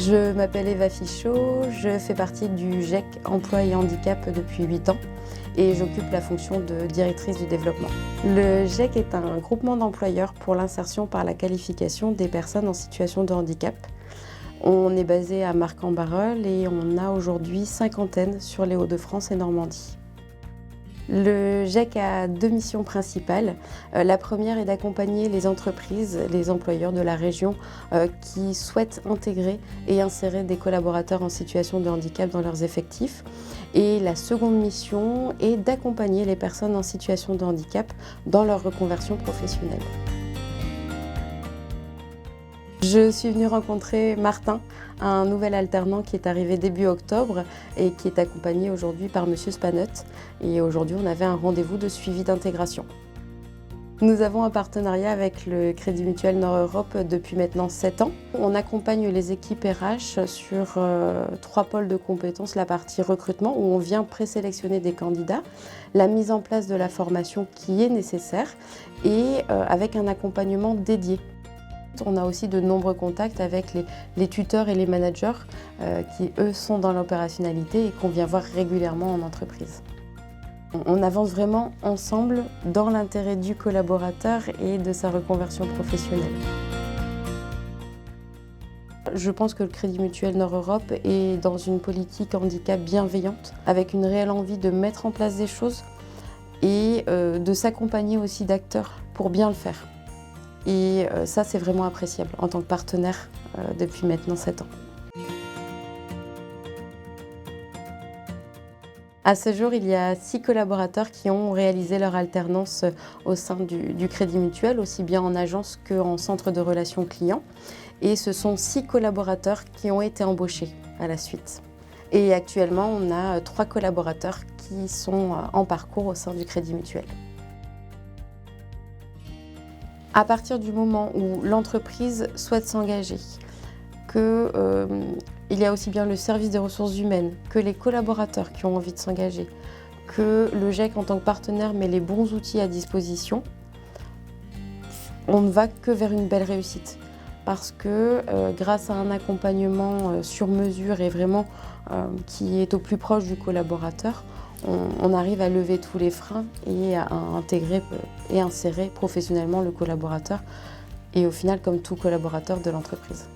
Je m'appelle Eva Fichot, je fais partie du GEC Emploi et Handicap depuis 8 ans et j'occupe la fonction de directrice du développement. Le GEC est un groupement d'employeurs pour l'insertion par la qualification des personnes en situation de handicap. On est basé à Marcq-en-Barœul et on a aujourd'hui 50 sur les Hauts-de-France et Normandie. Le GEC a 2 missions principales. La première est d'accompagner les entreprises, les employeurs de la région qui souhaitent intégrer et insérer des collaborateurs en situation de handicap dans leurs effectifs. Et la seconde mission est d'accompagner les personnes en situation de handicap dans leur reconversion professionnelle. Je suis venue rencontrer Martin, un nouvel alternant qui est arrivé début octobre et qui est accompagné aujourd'hui par Monsieur Spanot. Et aujourd'hui, on avait un rendez-vous de suivi d'intégration. Nous avons un partenariat avec le Crédit Mutuel Nord-Europe depuis maintenant 7 ans. On accompagne les équipes RH sur 3 pôles de compétences, la partie recrutement où on vient présélectionner des candidats, la mise en place de la formation qui est nécessaire et avec un accompagnement dédié. On a aussi de nombreux contacts avec les tuteurs et les managers qui, eux, sont dans l'opérationnalité et qu'on vient voir régulièrement en entreprise. On avance vraiment ensemble dans l'intérêt du collaborateur et de sa reconversion professionnelle. Je pense que le Crédit Mutuel Nord-Europe est dans une politique handicap bienveillante, avec une réelle envie de mettre en place des choses et de s'accompagner aussi d'acteurs pour bien le faire. Et ça, c'est vraiment appréciable en tant que partenaire depuis maintenant 7 ans. À ce jour, il y a 6 collaborateurs qui ont réalisé leur alternance au sein du Crédit Mutuel, aussi bien en agence qu'en centre de relations clients. Et ce sont 6 collaborateurs qui ont été embauchés à la suite. Et actuellement, on a 3 collaborateurs qui sont en parcours au sein du Crédit Mutuel. À partir du moment où l'entreprise souhaite s'engager, qu'il y a aussi bien le service des ressources humaines, que les collaborateurs qui ont envie de s'engager, que le GEC en tant que partenaire met les bons outils à disposition, on ne va que vers une belle réussite. Parce que grâce à un accompagnement sur mesure et vraiment qui est au plus proche du collaborateur, on arrive à lever tous les freins et à intégrer et insérer professionnellement le collaborateur et au final comme tout collaborateur de l'entreprise.